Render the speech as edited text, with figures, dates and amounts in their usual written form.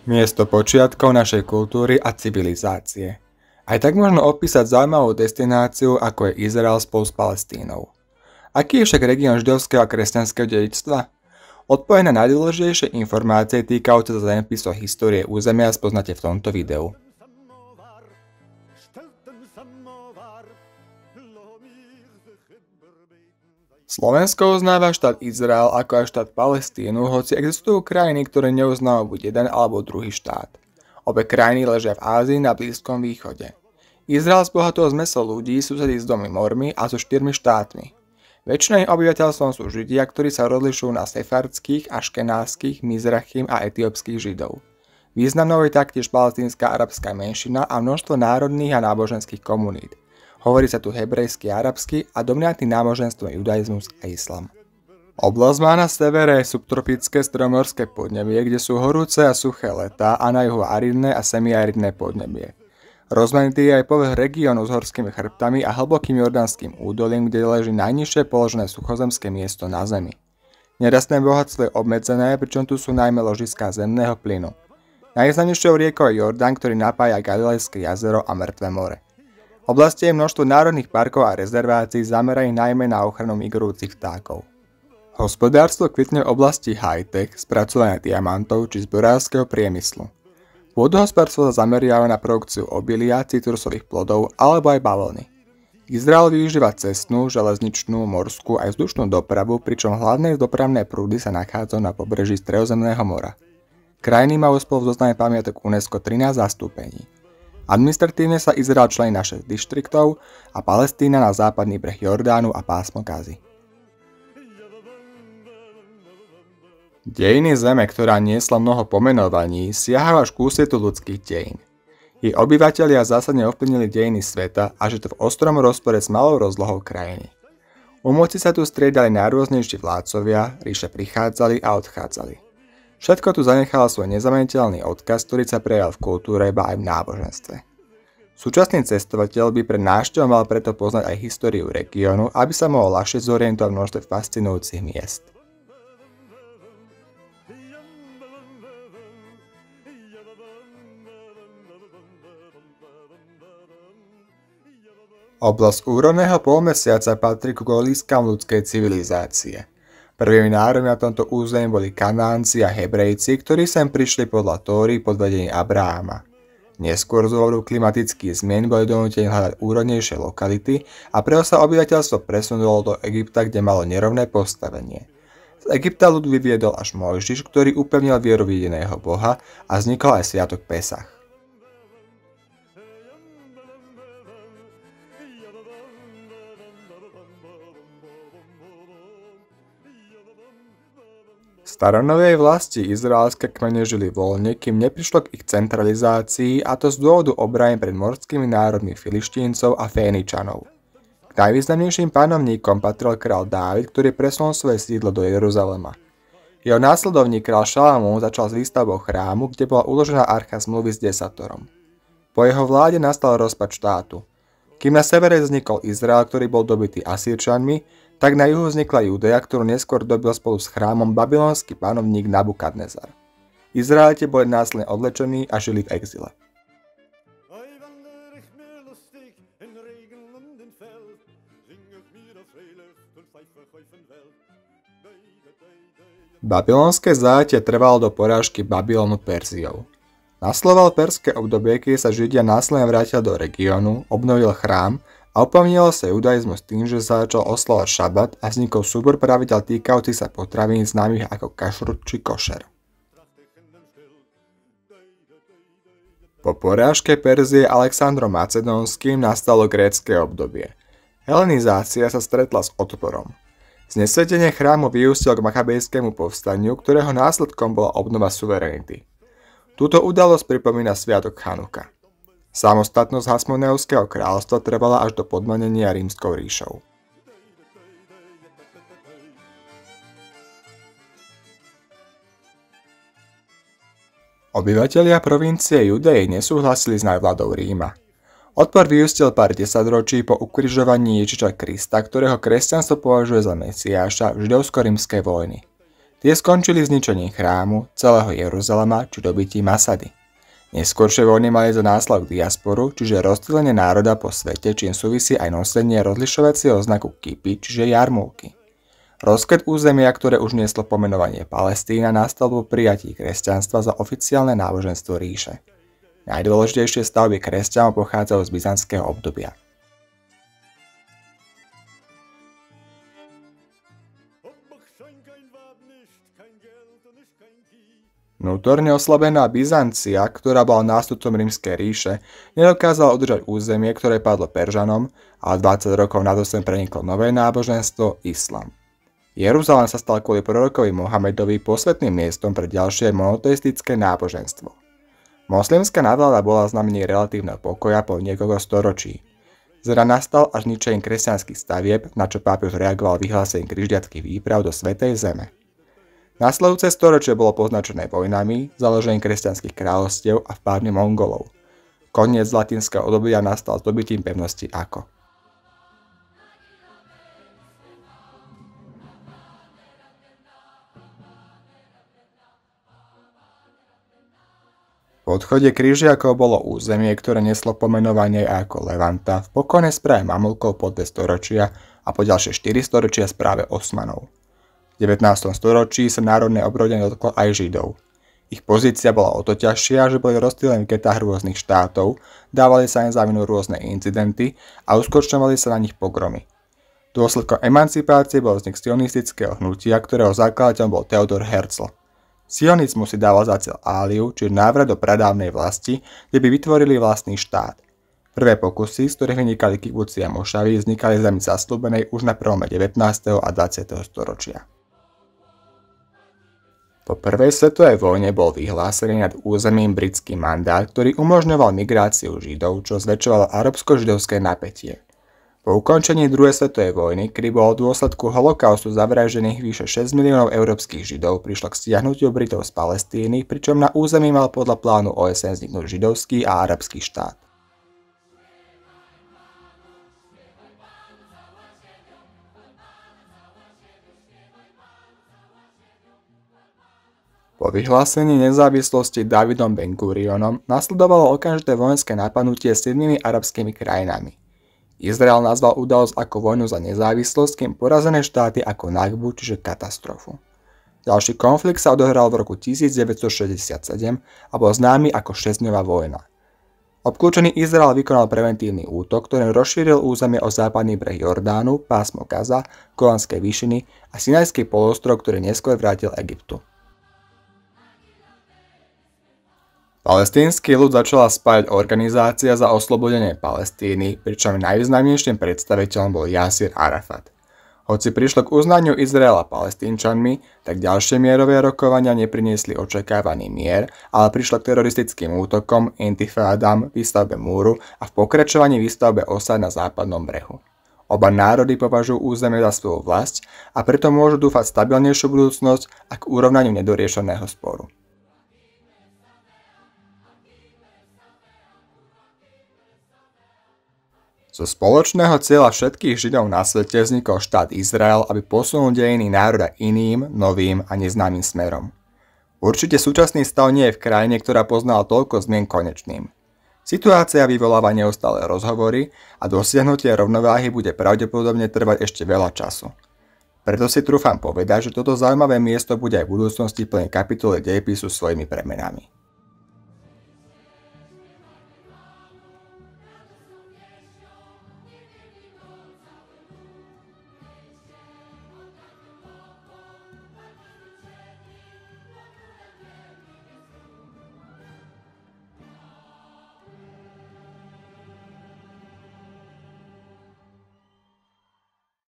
Miesto počiatkov našej kultúry a civilizácie. Aj tak možno opísať zaujímavú destináciu, ako je Izrael spolu s Palestínou. Aký je však región židovského a kresťanského dedičstva? Odpoveď na najdôležitejšie informácie týkajúce sa zemepisov histórie územia spoznáte v tomto videu. Slovensko uznáva štát Izrael ako aj štát Palestínu, hoci existujú krajiny, ktoré neuznávajú buď jeden alebo druhý štát. Obe krajiny ležia v Ázii na Blízkom východe. Izrael s bohatou zmesou ľudí susedí s dvomi mormi a so 4 štátmi. Väčšinou obyvateľstvom sú Židia, ktorí sa rozlišujú na sefardských, aškenázskych, mizrachim a etiópskych Židov. Významnou je taktiež palestínska arabská menšina a množstvo národných a náboženských komunít. Hovorí sa tu hebrejsky a arabsky a dominantný náboženstvo judaizmus a islam. Oblasť má na severe subtropické stromorské podnebie, kde sú horúce a suché letá a na juhu aridné a semiaridné podnebie. Rozmanitý je aj povrch regiónu s horskými chrbtami a hlbokým jordánskym údolím, kde leží najnižšie položené suchozemské miesto na Zemi. Nerastné bohatstvo je obmedzené, pričom tu sú najmä ložiská zemného plynu. Najvýznamnejšou riekou je Jordán, ktorý napája Galilejské jazero a Mŕtve more. V oblasti je množstvo národných parkov a rezervácií zameraných najmä na ochranu migrujúcich vtákov. Hospodárstvo kvitne v oblasti high-tech, spracovania diamantov či zborárskeho priemyslu. Pôdohospodárstvo sa zameriava na produkciu obilia, citrusových plodov alebo aj bavlny. Izrael využíva cestnú, železničnú, morskú aj vzdušnú dopravu, pričom hlavné dopravné prúdy sa nachádzajú na pobreží Stredozemného mora. Krajiny majú spolu v zozname pamiatok UNESCO 13 zastúpení. Administratívne sa Izrael člení na 6 dištriktov a Palestína na západný breh Jordánu a pásmo Gazy. Dejiny Zeme, ktorá niesla mnoho pomenovaní, siahajú až k úsvietu ľudských dejín. Jej obyvatelia zásadne ovplyvnili dejiny sveta a že to v ostrom rozpore s malou rozlohou krajiny. U moci sa tu striedali najrôznejší vládcovia, ríše prichádzali a odchádzali. Všetko tu zanechalo svoj nezameniteľný odkaz, ktorý sa prejavil v kultúre, ba aj v náboženstve. Súčasný cestovateľ by pred návštevou mal preto poznať aj históriu regiónu, aby sa mohol ľahšie zorientovať v množstve fascinujúcich miest. Oblasť úrodného polmesiaca patrí ku kolískam ľudskej civilizácie. Prvými národmi na tomto území boli Kanánci a Hebrejci, ktorí sem prišli podľa Tóry pod vedením Abraháma. Neskôr z dôvodu klimatických zmien boli donútení hľadať úrodnejšie lokality a preto sa obyvateľstvo presunulo do Egypta, kde malo nerovné postavenie. Z Egypta ľud vyviedol až Mojžiš, ktorý upevnil vieru v jediného Boha a vznikol aj sviatok Pesach. V staronovej vlasti izraelské kmene žili voľne, kým neprišlo k ich centralizácii, a to z dôvodu obrany pred morskými národmi Filištíncov a Féničanov. K najvýznamnejším panovníkom patril král Dávid, ktorý presunul svoje sídlo do Jeruzalema. Jeho následovník král Šalamún začal s výstavbou chrámu, kde bola uložená archa zmluvy s desatorom. Po jeho vláde nastal rozpad štátu. Kým na severe vznikol Izrael, ktorý bol dobitý Asýrčanmi, tak na juhu vznikla Judea, ktorú neskôr dobil spolu s chrámom babylonský panovník Nabukadnezar. Izraelite boli následne odvlečení a žili v exile. Babylonské zajatie trvalo do porážky Babylonu Perziou. Nasledovalo perské obdobie, keď sa Židia následne vrátili do regiónu, obnovil chrám a upevnilo sa judaizmus tým, že sa začal oslavovať šabat a vznikol súbor pravidiel týkajúcich sa potravín známych ako kašrut či košer. Po porážke Perzie Alexandrom Macedónskym nastalo grécke obdobie. Helenizácia sa stretla s odporom. Znesvetenie chrámu vyústilo k machabejskému povstaniu, ktorého následkom bola obnova suverenity. Túto udalosť pripomína sviatok Chanuka. Samostatnosť Hasmoneovského kráľovstva trvala až do podmanenia Rímskou ríšou. Obyvatelia provincie Judei nesúhlasili s nadvládou Ríma. Odpor vyústil pár desaťročí po ukrižovaní Ježiša Krista, ktorého kresťanstvo považuje za Mesiáša v židovsko-rímskej vojny. Tie skončili zničením chrámu, celého Jeruzalema či dobitím Asady. Neskôršie vojny mali za následok diasporu, čiže rozdelenie národa po svete, čím súvisí aj nosenie rozlišovacieho znaku kippy, čiže jarmulky. Rozkvet územia, ktoré už nieslo pomenovanie Palestína, nastal po prijatí kresťanstva za oficiálne náboženstvo ríše. Najdôležitejšie stavby kresťanov pochádzajú z byzantského obdobia. Vnútorne oslabená Byzancia, ktorá bola nástupcom Rímskej ríše, nedokázala udržať územie, ktoré padlo Peržanom, a 20 rokov na to sem preniklo nové náboženstvo, islám. Jeruzalém sa stal kvôli prorokovi Mohamedovi posvätným miestom pre ďalšie monoteistické náboženstvo. Moslimská nadvláda bola znamením relatívneho pokoja po niekoľko storočí. Zra nastal až ničením kresťanských stavieb, na čo pápež reagoval vyhlásením križďackých výprav do Svätej Zeme. Nasledujúce storočie bolo poznačené vojnami, založením kresťanských kráľovstiev a vpádmi Mongolov. Koniec latinského obdobia nastal s dobitím pevnosti Ako. Po odchode križiakov bolo územie, ktoré neslo pomenovanie ako Levanta, v pokojnej správe Mamlukov po 2 storočia a po ďalšie 4 storočia správe Osmanov. V 19. storočí sa národné obrodenie dotklo aj Židov. Ich pozícia bola o to ťažšia, že boli rozptýlení v getách rôznych štátov, dávali sa im za vinu rôzne incidenty a uskutočňovali sa na nich pogromy. Dôsledkom emancipácie bol vznik sionistického hnutia, ktorého zakladateľom bol Theodor Herzl. Sionizmus si dával za cieľ áliu, čiže návrat do pradávnej vlasti, kde by vytvorili vlastný štát. Prvé pokusy, z ktorých vynikali kibuci a mošavy, vznikali v zemi zasľúbenej už na prelome 19. a 20. storočia. Po prvej svetovej vojne bol vyhlásený nad územím britský mandát, ktorý umožňoval migráciu Židov, čo zväčšovalo arabsko-židovské napätie. Po ukončení druhej svetovej vojny, kedy bolo v dôsledku holokaustu zavraždených vyše 6 miliónov európskych Židov, prišlo k stiahnutiu Britov z Palestíny, pričom na území mal podľa plánu OSN vzniknúť židovský a arabský štát. Po vyhlásení nezávislosti Davidom Ben-Gurionom nasledovalo okamžité vojenské napadnutie 7 arabskými krajinami. Izrael nazval udalosť ako vojnu za nezávislosť, kým porazené štáty ako Nakbu, čiže katastrofu. Ďalší konflikt sa odohral v roku 1967 a bol známy ako 6-dňová vojna. Obklúčený Izrael vykonal preventívny útok, ktorým rozšíril územie o západný breh Jordánu, pásmo Gaza, Golanské výšiny a Sinajský poloostrov, ktorý neskôr vrátil Egyptu. Palestínsky ľud začala spájať organizácia za oslobodenie Palestíny, pričom najvýznamnejším predstaviteľom bol Jasir Arafat. Hoci prišlo k uznaniu Izraela Palestínčanmi, tak ďalšie mierové rokovania nepriniesli očakávaný mier, ale prišlo k teroristickým útokom, intifádam, výstavbe múru a v pokračovaní výstavbe osád na západnom brehu. Oba národy považujú územie za svoju vlast a preto môžu dúfať stabilnejšiu budúcnosť a k urovnaniu nedoriešeného sporu. Zo spoločného cieľa všetkých Židov na svete vznikol štát Izrael, aby posunul dejiny národa iným, novým a neznámym smerom. Určite súčasný stav nie je v krajine, ktorá poznala toľko zmien konečným. Situácia vyvoláva neustále rozhovory a dosiahnutie rovnováhy bude pravdepodobne trvať ešte veľa času. Preto si trúfam povedať, že toto zaujímavé miesto bude aj v budúcnosti plné kapitoly dejepisu svojimi premenami.